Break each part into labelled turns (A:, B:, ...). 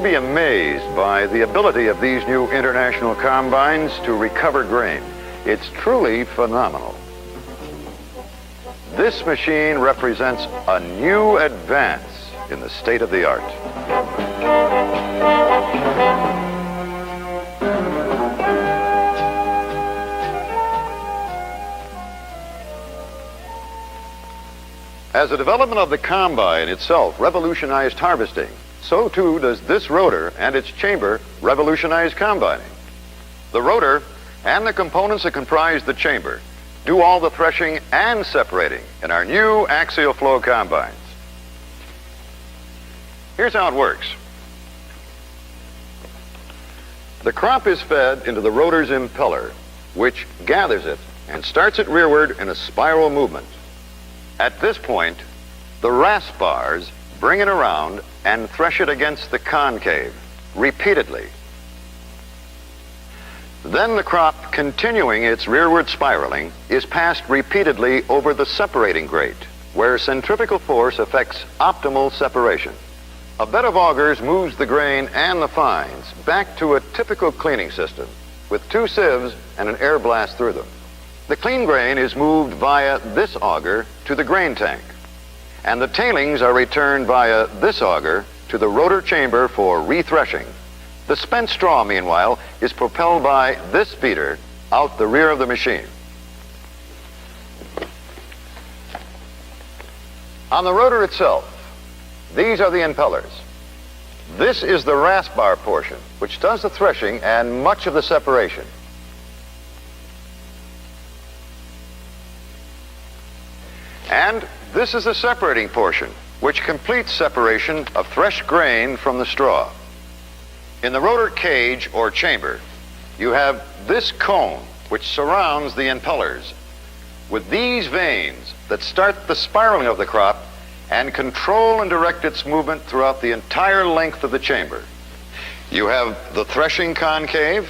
A: be amazed by the ability of these new international combines to recover grain. It's truly phenomenal. This machine represents a new advance in the state of the art. As the development of the combine itself revolutionized harvesting, so too does this rotor and its chamber revolutionize combining. The rotor and the components that comprise the chamber do all the threshing and separating in our new axial flow combines. Here's how it works. The crop is fed into the rotor's impeller, which gathers it and starts it rearward in a spiral movement. At this point, the rasp bars bring it around and thresh it against the concave repeatedly. Then the crop, continuing its rearward spiraling, is passed repeatedly over the separating grate, where centrifugal force affects optimal separation. A bed of augers moves the grain and the fines back to a typical cleaning system with 2 sieves and an air blast through them. The clean grain is moved via this auger to the grain tank, and the tailings are returned via this auger to the rotor chamber for rethreshing. The spent straw, meanwhile, is propelled by this feeder out the rear of the machine. On the rotor itself, these are the impellers. This is the rasp bar portion, which does the threshing and much of the separation. And this is the separating portion, which completes separation of threshed grain from the straw. In the rotor cage or chamber, you have this cone which surrounds the impellers with these vanes that start the spiraling of the crop and control and direct its movement throughout the entire length of the chamber. You have the threshing concave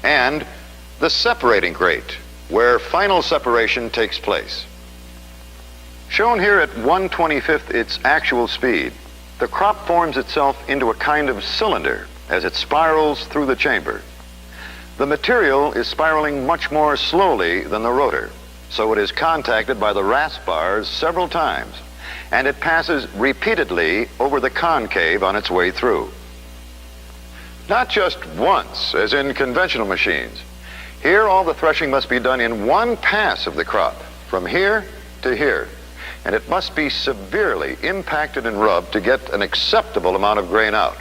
A: and the separating grate, where final separation takes place. Shown here at 1/25th its actual speed, the crop forms itself into a kind of cylinder as it spirals through the chamber. The material is spiraling much more slowly than the rotor, so it is contacted by the rasp bars several times, and it passes repeatedly over the concave on its way through. Not just once, as in conventional machines. Here, all the threshing must be done in one pass of the crop, from here to here, and it must be severely impacted and rubbed to get an acceptable amount of grain out.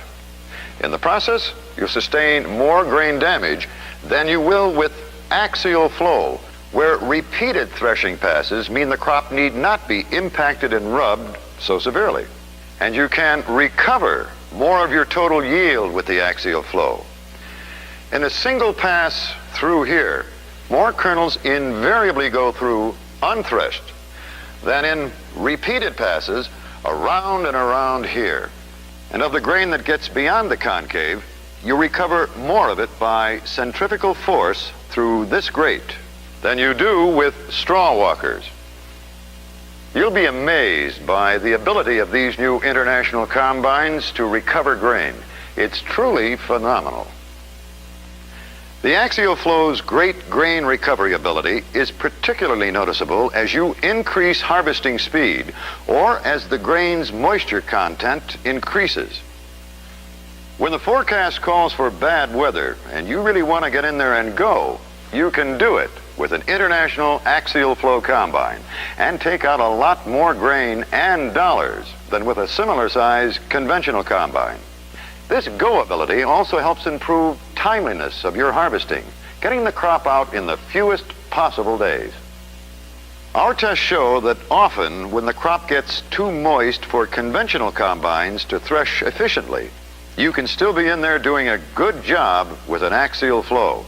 A: In the process, you sustain more grain damage than you will with axial flow, where repeated threshing passes mean the crop need not be impacted and rubbed so severely. And you can recover more of your total yield with the axial flow. In a single pass through here, more kernels invariably go through unthreshed than in repeated passes around and around here. And of the grain that gets beyond the concave, you recover more of it by centrifugal force through this grate than you do with straw walkers. You'll be amazed by the ability of these new international combines to recover grain. It's truly phenomenal. The axial flow's great grain recovery ability is particularly noticeable as you increase harvesting speed or as the grain's moisture content increases. When the forecast calls for bad weather and you really want to get in there and go, you can do it with an international axial flow combine and take out a lot more grain and dollars than with a similar size conventional combine. This go ability also helps improve timeliness of your harvesting, getting the crop out in the fewest possible days. Our tests show that often when the crop gets too moist for conventional combines to thresh efficiently, you can still be in there doing a good job with an axial flow.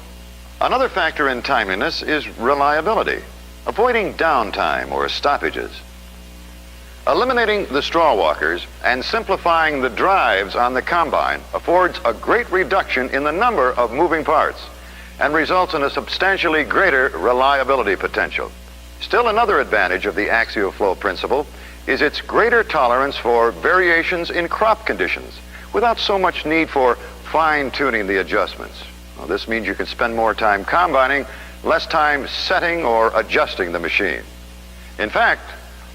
A: Another factor in timeliness is reliability, avoiding downtime or stoppages. Eliminating the straw walkers and simplifying the drives on the combine affords a great reduction in the number of moving parts and results in a substantially greater reliability potential. Still, another advantage of the axial flow principle is its greater tolerance for variations in crop conditions, without so much need for fine-tuning the adjustments. Well, this means you can spend more time combining, less time setting or adjusting the machine. In fact,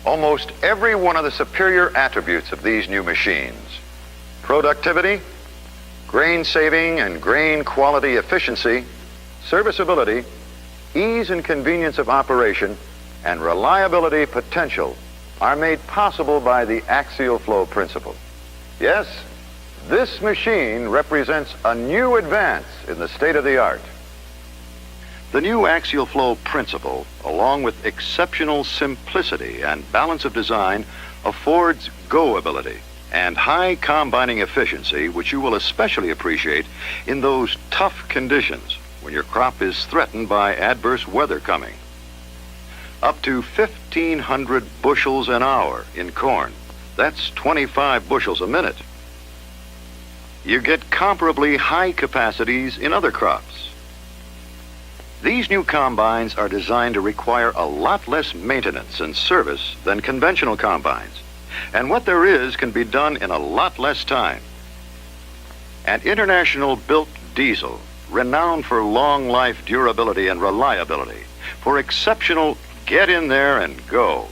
A: almost every one of the superior attributes of these new machines, productivity, grain saving and grain quality efficiency, serviceability, ease and convenience of operation, and reliability potential, are made possible by the axial flow principle. Yes, this machine represents a new advance in the state of the art. The new axial flow principle, along with exceptional simplicity and balance of design, affords go ability and high combining efficiency, which you will especially appreciate in those tough conditions when your crop is threatened by adverse weather coming. Up to 1,500 bushels an hour in corn. That's 25 bushels a minute. You get comparably high capacities in other crops. These new combines are designed to require a lot less maintenance and service than conventional combines, and what there is can be done in a lot less time. An international-built diesel, renowned for long life durability and reliability, for exceptional get in there and go.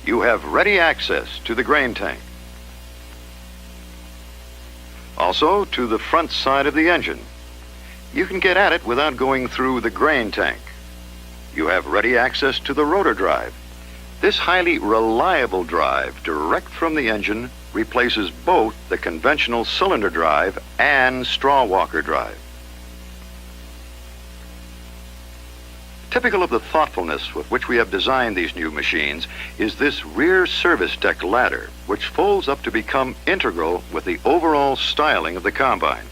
A: You have ready access to the grain tank. Also to the front side of the engine. You can get at it without going through the grain tank. You have ready access to the rotor drive. This highly reliable drive, direct from the engine, replaces both the conventional cylinder drive and straw walker drive. Typical of the thoughtfulness with which we have designed these new machines is this rear service deck ladder, which folds up to become integral with the overall styling of the combine.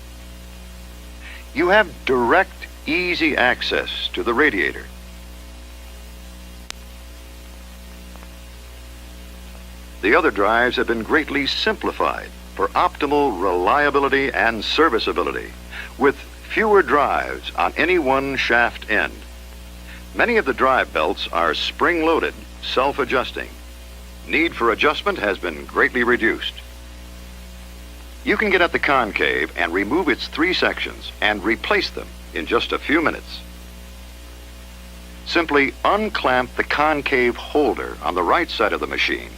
A: You have direct, easy access to the radiator. The other drives have been greatly simplified for optimal reliability and serviceability, with fewer drives on any one shaft end. Many of the drive belts are spring-loaded, self-adjusting. Need for adjustment has been greatly reduced. You can get at the concave and remove its 3 sections and replace them in just a few minutes. Simply unclamp the concave holder on the right side of the machine.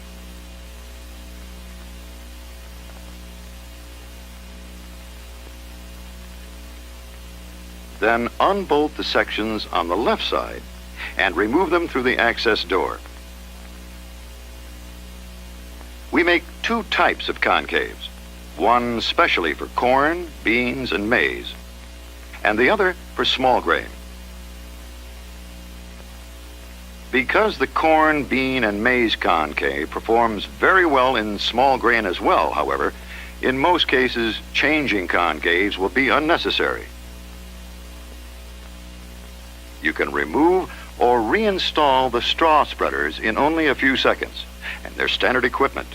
A: Then unbolt the sections on the left side and remove them through the access door. We make 2 types of concaves, one specially for corn, beans, and maize, and the other for small grain. Because the corn, bean, and maize concave performs very well in small grain as well, however, in most cases, changing concaves will be unnecessary. You can remove or reinstall the straw spreaders in only a few seconds, and they're standard equipment.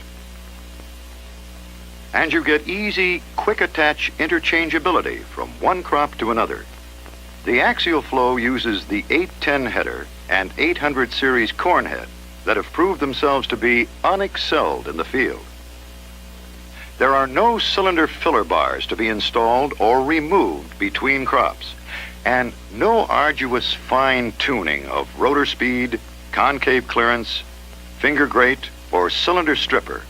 A: And you get easy, quick attach interchangeability from one crop to another. The axial flow uses the 810 header and 800 series corn head that have proved themselves to be unexcelled in the field. There are no cylinder filler bars to be installed or removed between crops, and no arduous fine-tuning of rotor speed, concave clearance, finger grate, or cylinder stripper,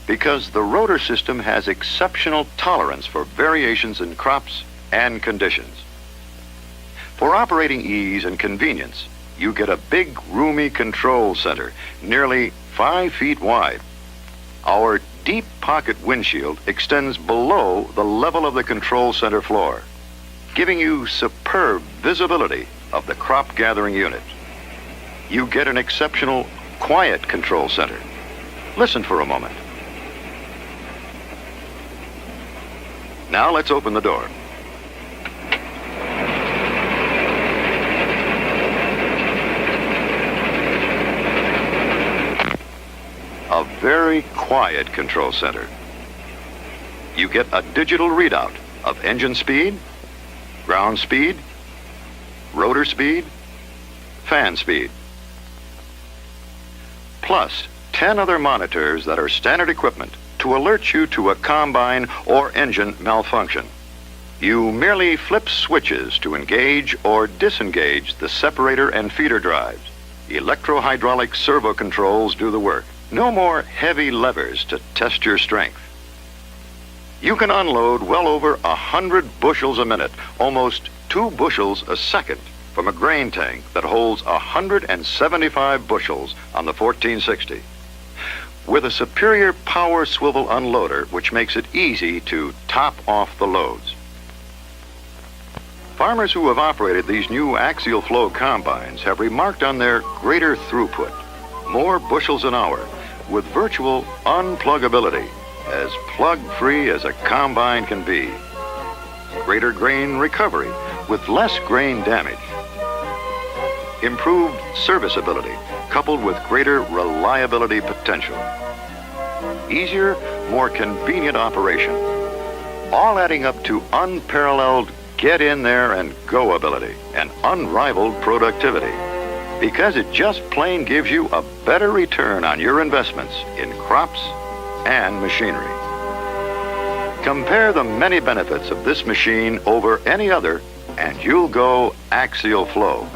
A: because the rotor system has exceptional tolerance for variations in crops and conditions. For operating ease and convenience, you get a big, roomy control center, nearly 5 feet wide. Our deep pocket windshield extends below the level of the control center floor, giving you superb visibility of the crop gathering unit. You get an exceptional quiet control center. Listen for a moment. Now let's open the door. A very quiet control center. You get a digital readout of engine speed, ground speed, rotor speed, fan speed, plus 10 other monitors that are standard equipment to alert you to a combine or engine malfunction. You merely flip switches to engage or disengage the separator and feeder drives. Electro-hydraulic servo controls do the work. No more heavy levers to test your strength. You can unload well over 100 bushels a minute, almost 2 bushels a second, from a grain tank that holds 175 bushels on the 1460. With a superior power swivel unloader, which makes it easy to top off the loads. Farmers who have operated these new axial flow combines have remarked on their greater throughput, more bushels an hour, with virtual unpluggability, as plug-free as a combine can be. Greater grain recovery with less grain damage. Improved serviceability coupled with greater reliability potential. Easier, more convenient operation. All adding up to unparalleled get in there and go ability and unrivaled productivity, because it just plain gives you a better return on your investments in crops and machinery. Compare the many benefits of this machine over any other and you'll go axial flow.